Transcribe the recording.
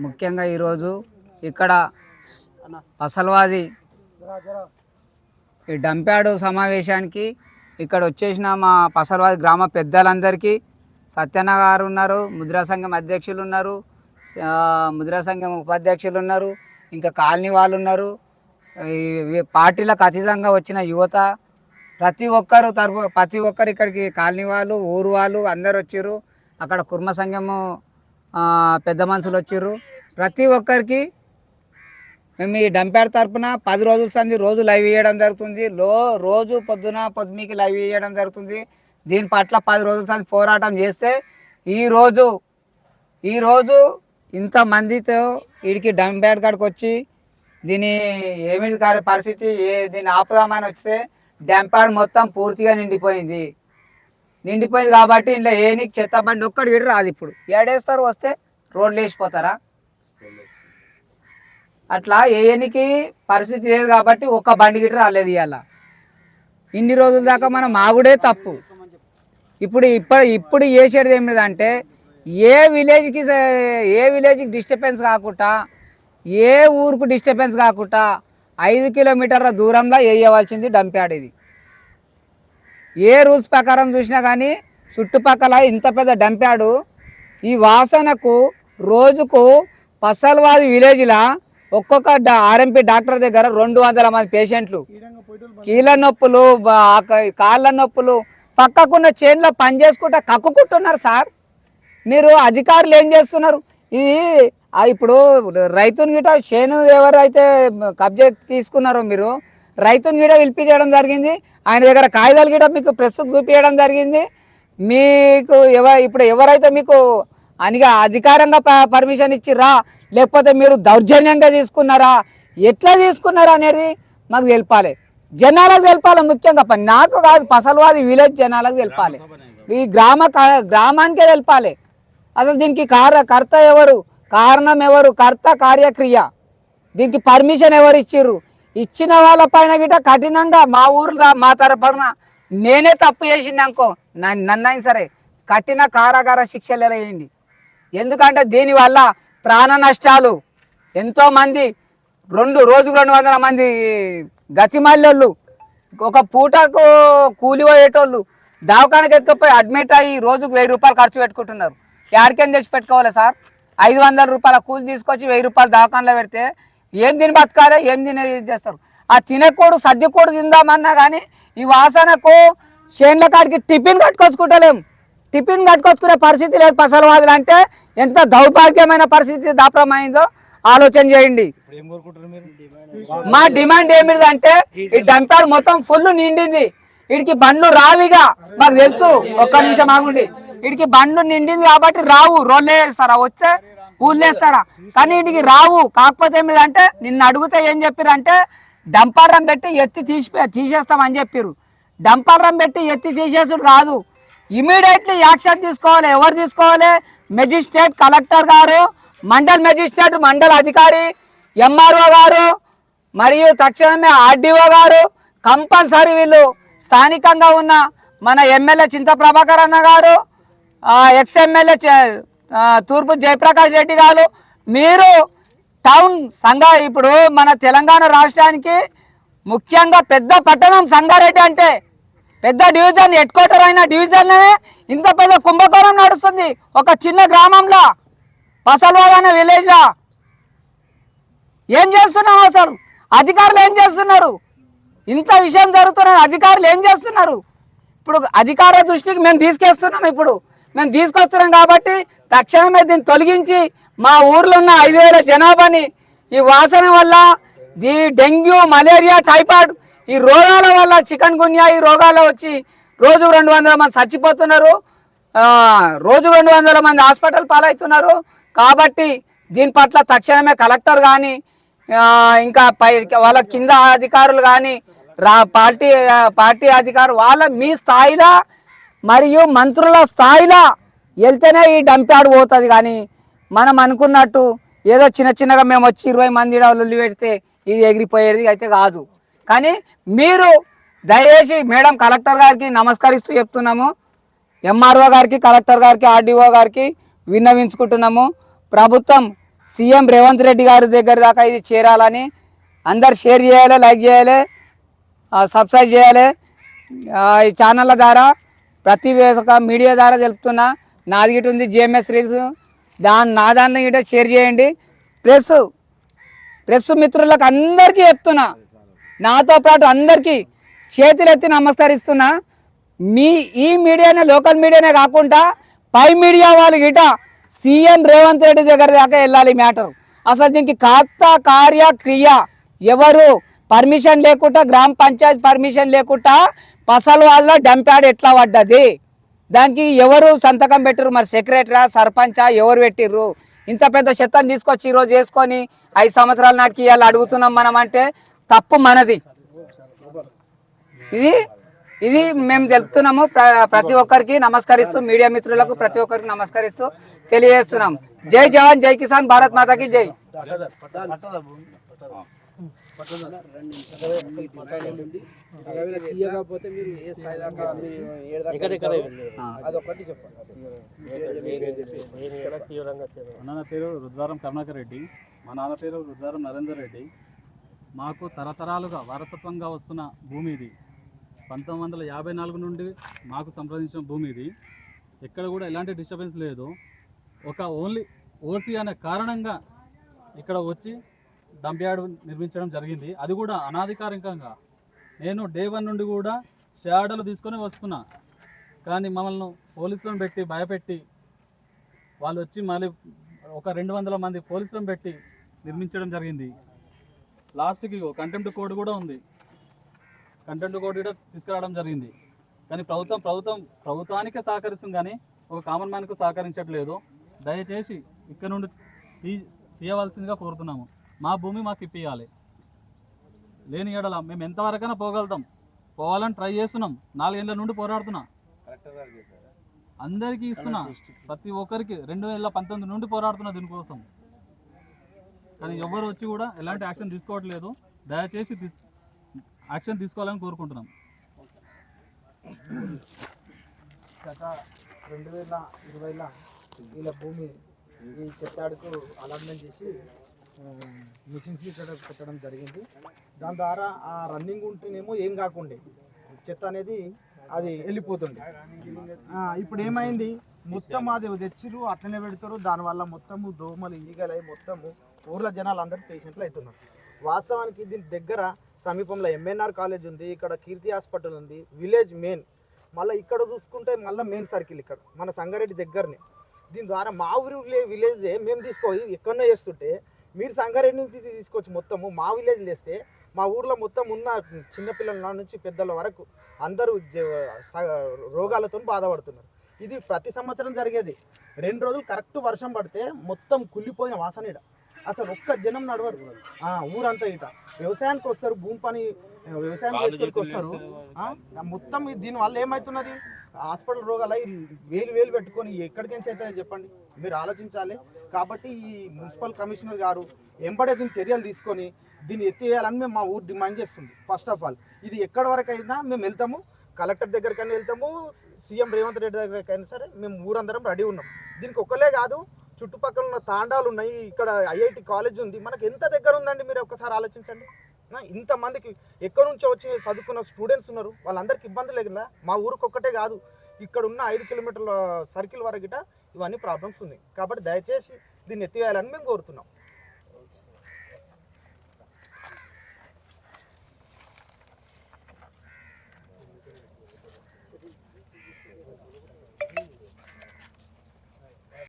ముఖ్యంగా ఈరోజు ఇక్కడ పసల్వాది ఈ డంప్యార్డ్ సమావేశానికి ఇక్కడ వచ్చేసిన మా పసల్వాది గ్రామ పెద్దలందరికీ సత్యన్న గారు ఉన్నారు, ముద్రా సంఘం అధ్యక్షులు ఉన్నారు, ముద్రా సంఘం ఉపాధ్యక్షులు ఉన్నారు, ఇంకా కాలనీ వాళ్ళు ఉన్నారు, పార్టీలకు అతీతంగా వచ్చిన యువత ప్రతి ఒక్కరు ఇక్కడికి కాలనీ వాళ్ళు, ఊరు వాళ్ళు అందరు వచ్చారు. అక్కడ కుర్మ సంఘము పెద్ద మనుషులు వచ్చారు. ప్రతి ఒక్కరికి మేము ఈ డంప్యార్డ్ తరఫున 10 రోజుల సంది రోజు లైవ్ ఇవ్వడం జరుగుతుంది. రోజు పొద్దుమీకి లైవ్ ఇవ్వడం జరుగుతుంది. దీని పట్ల 10 రోజుల సంది పోరాటం చేస్తే ఈరోజు ఇంతమందితో వీడికి డంప్యార్డ్ కాడికి వచ్చి దీని ఏమిటి పరిస్థితి దీన్ని ఆపుదామని వస్తే డంప్యార్డ్ మొత్తం పూర్తిగా నిండిపోయింది కాబట్టి ఇంట్లో నీకు చెత్త బండి ఒక్కడి వీడు రాదు. ఇప్పుడు ఏడేస్తారు, వస్తే రోడ్లు వేసిపోతారా? అట్లా ఏనికి పరిస్థితి లేదు కాబట్టి ఒక్క బండి గిట్ట రాలేదు. ఇవాళ ఇన్ని రోజుల దాకా మనం ఆగుడే తప్పు. ఇప్పుడు చేసేది ఏమిటంటే ఏ విలేజ్కి డిస్టర్బెన్స్ కాకుండా, ఏ ఊరుకు డిస్టర్బెన్స్ కాకుండా 5 కిలోమీటర్ల దూరంలో వేయవలసింది డంప్యార్డ్. ఇది ఏ రూల్స్ ప్రకారం చూసినా కానీ చుట్టుపక్కల ఇంత పెద్ద డంప్యార్డ్ ఈ వాసనకు రోజుకు పసల్వాది విలేజ్లో ఒక్కొక్క ఆర్ఎంపీ డాక్టర్ దగ్గర 200 మంది పేషెంట్లు, కీళ్ళ నొప్పులు, కాళ్ళ నొప్పులు, పక్కకున్న చేనులో పని చేసుకుంటా కక్కుకుంటున్నారు. సార్, మీరు అధికారులు ఏం చేస్తున్నారు? ఇది ఇప్పుడు రైతుని గిట చేను ఎవరైతే కబ్జా తీసుకున్నారో మీరు రైతుని గిట పిలిపించడం జరిగింది. ఆయన దగ్గర కాగితాలు గిట మీకు ప్రెస్కు చూపించడం జరిగింది. మీకు ఇప్పుడు ఎవరైతే మీకు అధికారంగా పర్మిషన్ ఇచ్చిర్రా, లేకపోతే మీరు దౌర్జన్యంగా తీసుకున్నారా, ఎట్లా తీసుకున్నారా అనేది మాకు తెలపాలి, జనాలకు తెలపాలి. ముఖ్యంగా నాకు కాదు, పసల్వాది విలేజ్ జనాలకు తెలపాలి, ఈ గ్రామానికే తెలపాలి. అసలు దీనికి కర్త ఎవరు, కారణం ఎవరు, కర్త కార్యక్రియ, దీనికి పర్మిషన్ ఎవరు ఇచ్చిర్రు? ఇచ్చిన వాళ్ళ పైన గిట కఠినంగా మా ఊర్లో మా తరపున నేనే తప్పు చేసిందనుకో నన్నైనా సరే కఠిన కారాగార శిక్షలు వేయండి. ఎందుకంటే దీనివల్ల ప్రాణ నష్టాలు, ఎంతోమంది రోజుకు 200 మంది గతిమల్లోళ్ళు, ఒక పూటకు కూలి పోయేటోళ్ళు దవాఖానకి ఎత్తుకుపోయి అడ్మిట్ అయ్యి రోజుకు 1000 రూపాయలు ఖర్చు పెట్టుకుంటున్నారు. ఎక్కడికైనా తెచ్చి పెట్టుకోవాలి సార్? 500 రూపాయల కూలి తీసుకొచ్చి 1000 రూపాయలు దవాఖానలో పెడితే ఏం తిని బతకాలి, ఏం తినే చేస్తారు? ఆ తినకూడు సద్యకూడు తిందామన్నా కానీ ఈ వాసనకు చేన్ల కాడికి టిఫిన్ కట్టుకొచ్చుకునే పరిస్థితి లేదు. పసల్వాదులు అంటే ఎంత దౌర్భాగ్యమైన పరిస్థితి దాపరమైందో ఆలోచన చేయండి. మా డిమాండ్ ఏమిటంటే ఈ డంప్యార్డ్ మొత్తం ఫుల్ నిండింది, వీడికి బండ్లు రావిగా మాకు తెలుసు. ఒక్క నిమిషం ఆగుండి, వీడికి బండ్లు నిండింది కాబట్టి రావు, రోడ్లు వేస్తారా, వస్తే ఊళ్ళో వేస్తారా, కానీ వీటికి రావు. కాకపోతే ఏమిటంటే నిన్ను అడిగితే ఏం చెప్పారంటే డంపారం పెట్టి ఎత్తి తీసేస్తామని చెప్పారు. డంపారం పెట్టి ఎత్తి తీసేసుడు కాదు, ఇమీడియట్లీ యాక్షన్ తీసుకోవాలి. ఎవరు తీసుకోవాలి? మెజిస్ట్రేట్, కలెక్టర్ గారు, మండల్ మెజిస్ట్రేట్, మండల అధికారి, ఎంఆర్ఓ గారు, మరియు తక్షణమే ఆర్డీఓ గారు. కంపల్సరీ వీళ్ళు స్థానికంగా ఉన్న మన ఎమ్మెల్యే చింత ప్రభాకర్ అన్న గారు, ఎక్స్ ఎమ్మెల్యే తూర్పు జయప్రకాష్ రెడ్డి గారు, మీరు టౌన్ ఇప్పుడు మన తెలంగాణ రాష్ట్రానికి ముఖ్యంగా పెద్ద పట్టణం సంగారెడ్డి అంటే పెద్ద డివిజన్, హెడ్ క్వార్టర్ అయిన డివిజన్లోనే ఇంత పెద్ద కుంభకోణం నడుస్తుంది. ఒక చిన్న గ్రామంలో, పసల్వాది అనే విలేజ్లో ఏం చేస్తున్నాం? అసలు అధికారులు ఏం చేస్తున్నారు? ఇంత విషయం జరుగుతున్నది, అధికారులు ఏం చేస్తున్నారు? ఇప్పుడు అధికార దృష్టికి మేము తీసుకొస్తున్నాం కాబట్టి తక్షణమే దీన్ని తొలగించి మా ఊర్లో ఉన్న 5000 జనాభాని ఈ వాసన వల్ల, ఈ డెంగ్యూ, మలేరియా, టైఫాయిడ్ ఈ రోగాల వల్ల, చికెన్ గున్యా ఈ రోగాలు వచ్చి రోజు 200 మంది చచ్చిపోతున్నారు, రోజు 200 మంది హాస్పిటల్ పాలవుతున్నారు. కాబట్టి దీని పట్ల తక్షణమే కలెక్టర్ కానీ, ఇంకా వాళ్ళ కింద అధికారులు కానీ, పార్టీ అధికారులు వాళ్ళ మీ స్థాయిలో మరియు మంత్రుల స్థాయిలో వెళ్తేనే ఈ డంప్యార్డ్ పోతుంది. కానీ మనం అనుకున్నట్టు ఏదో చిన్నగా మేము వచ్చి 20 మంది లొల్లి పెడితే ఇది ఎగిరిపోయేది అయితే కాదు. కానీ మీరు దయచేసి మేడం కలెక్టర్ గారికి నమస్కరిస్తూ చెప్తున్నాము, ఎంఆర్ఓ గారికి, కలెక్టర్ గారికి, ఆర్డీఓ గారికి విన్నవించుకుంటున్నాము. ప్రభుత్వం సీఎం రేవంత్ రెడ్డి గారి దగ్గర దాకా ఇది చేరాలని అందరు షేర్ చేయాలి, లైక్ చేయాలి, సబ్స్క్రైబ్ చేయాలి. ఈ ఛానళ్ళ ద్వారా ప్రతి ఒక్క మీడియా ద్వారా తెలుపుతున్నా. నాది గిట్ ఉంది జిఎంఎస్ రీల్స్, నా దాంట్లో గిట్ట షేర్ చేయండి. ప్రెస్ మిత్రులకు అందరికీ చెప్తున్నా, నాతో పాటు అందరికీ చేతులెత్తి నమస్కరిస్తున్నా. ఈ మీడియానే, లోకల్ మీడియానే కాకుండా పై మీడియా వాళ్ళు గిట సీఎం రేవంత్ రెడ్డి దగ్గర దాకా వెళ్ళాలి మ్యాటర్. అసలు దీనికి కార్య ఎవరు పర్మిషన్ లేకుండా, గ్రామ పంచాయతీ పర్మిషన్ లేకుండా పసల్వాజ్లో డంప్యార్డ్ ఎట్లా పడ్డది, దానికి ఎవరు సంతకం పెట్టరు? మరి సెక్రటరీ, సర్పంచా, ఎవరు పెట్టిర్రు? ఇంత పెద్ద చెత్తను తీసుకొచ్చి ఈరోజు చేసుకొని 5 సంవత్సరాల నాటికి ఇవాళ అడుగుతున్నాం మనం అంటే తప్పు మనది. ఇది మేము తెలుపుతున్నాము. ప్రతి ఒక్కరికి నమస్కరిస్తూ, మీడియా మిత్రులకు ప్రతి ఒక్కరికి నమస్కరిస్తూ తెలియజేస్తున్నాం. జై జవాన్, జై కిసాన్, భారత్ మాతాకి జై. నా పేరు రుద్వారం కరుణాకర్ రెడ్డి, మా నాన్న పేరు రుద్వారం నరేందర్ రెడ్డి. మాకు తరతరాలుగా వారసత్వంగా వస్తున్న భూమి ఇది. 1954 నుండి మాకు సంప్రదించిన భూమి ఇది. ఎక్కడ కూడా ఎలాంటి డిస్టర్బెన్స్ లేదు. ఒక ఓన్లీ ఓసీ అనే కారణంగా ఇక్కడ వచ్చి డంప్యార్డ్ నిర్మించడం జరిగింది. అది కూడా అనాధికారికంగా. నేను డే 1 నుండి కూడా షాడలు తీసుకొని వస్తున్నా, కానీ మమ్మల్ని పోలీసులను పెట్టి భయపెట్టి వాళ్ళు వచ్చి మళ్ళీ ఒక 200 మంది పోలీసులను పెట్టి నిర్మించడం జరిగింది. లాస్ట్కి కంటెంప్ట్ కోడ్ కూడా ఉంది. కంటెంప్ట్ కోడ్ కూడా తీసుకురావడం జరిగింది. కానీ ప్రభుత్వానికే సహకరిస్తుంది, కానీ ఒక కామన్ మ్యాన్కు సహకరించట్లేదు. దయచేసి ఇక్కడ నుండి తీయవలసిందిగా కోరుతున్నాము. మా భూమి మాకు ఇప్పియాలి. లేని ఎడల మేము ఎంతవరకైనా పోగలుగుతాం, పోవాలని ట్రై చేస్తున్నాం. 4 ఏళ్ళ నుండి పోరాడుతున్నా, అందరికీ ఇస్తున్నా, ప్రతి ఒక్కరికి 2019 నుండి పోరాడుతున్నా దీనికోసం. కానీ ఎవరు వచ్చి కూడా ఎలాంటి యాక్షన్ తీసుకోవట్లేదు. దయచేసి యాక్షన్ తీసుకోవాలని కోరుకుంటున్నాం. గత 2020లో వీళ్ళ భూమి ఈ చెత్తాడుకు అలాట్మెంట్ చేసి మిషన్స్ ఇక్కడ పెట్టడం జరిగింది. దాని ద్వారా ఆ రన్నింగ్ ఉంటేనేమో ఏం కాకుండే చెత్త అనేది అది వెళ్ళిపోతుంది. ఇప్పుడు ఏమైంది, మొత్తం అది తెచ్చిరు అట్లనే పెడతారు. దానివల్ల మొత్తము దోమలు ఈగలై మొత్తము ఊర్ల జనాలు అందరూ పేషెంట్లు అవుతున్నారు. వాస్తవానికి దీని దగ్గర సమీపంలో ఎంఎన్ఆర్ కాలేజ్ ఉంది, ఇక్కడ కీర్తి హాస్పిటల్ ఉంది, విలేజ్ మెయిన్. మళ్ళీ ఇక్కడ చూసుకుంటే మళ్ళీ మెయిన్ సర్కిల్ ఇక్కడ మన సంగారెడ్డి దగ్గరనే. దీని ద్వారా మా ఊరు విలేజ్ మేము తీసుకోయి ఎక్కడో చేస్తుంటే మీరు సంగారెడ్డి నుంచి తీసుకోవచ్చు. మొత్తము మా విలేజ్ వేస్తే మా ఊర్లో మొత్తం ఉన్న చిన్నపిల్లల నుంచి పెద్దల వరకు అందరూ రోగాలతో బాధపడుతున్నారు. ఇది ప్రతి సంవత్సరం జరిగేది. 2 రోజులు కరెక్ట్ వర్షం పడితే మొత్తం కుళ్ళిపోయిన వాసన. అసలు ఒక్క జనం నడవరు ఊరంతా. ఇట వ్యవసాయానికి వస్తారు, భూమి పని వ్యవసాయం చేసుకోనికి వస్తారు. మొత్తం దీనివల్ల ఏమవుతున్నది, హాస్పిటల్ రోగాలు వేలు పెట్టుకొని ఎక్కడికి నుంచి అవుతాయో చెప్పండి, మీరు ఆలోచించాలి. కాబట్టి ఈ మున్సిపల్ కమిషనర్ గారు ఎంబడే దీని చర్యలు తీసుకొని దీన్ని ఎత్తివేయాలని మేము మా ఊరు డిమాండ్ చేస్తుంది. ఫస్ట్ ఆఫ్ ఆల్ ఇది ఎక్కడి వరకు అయినా మేము వెళ్తాము, కలెక్టర్ దగ్గరకైనా వెళ్తాము, సీఎం రేవంత్ రెడ్డి దగ్గరకైనా సరే మేము ఊరందరం రెడీ ఉన్నాం. దీనికి ఒక్కలే కాదు, చుట్టుపక్కల ఉన్న తాండాలు ఉన్నాయి, ఇక్కడ ఐఐటి కాలేజ్ ఉంది, మనకు ఎంత దగ్గర ఉందండి మీరు ఒక్కసారి ఆలోచించండి. ఇంతమందికి ఎక్కడి నుంచో వచ్చి చదువుకున్న స్టూడెంట్స్ ఉన్నారు, వాళ్ళందరికీ ఇబ్బంది లేకుండా మా ఊరికి ఒక్కటే కాదు ఇక్కడ ఉన్న 5 కిలోమీటర్ల సర్కిల్ వరకు ఇవన్నీ ప్రాబ్లమ్స్ ఉన్నాయి. కాబట్టి దయచేసి దీన్ని ఎత్తివేయాలని మేము కోరుతున్నాం.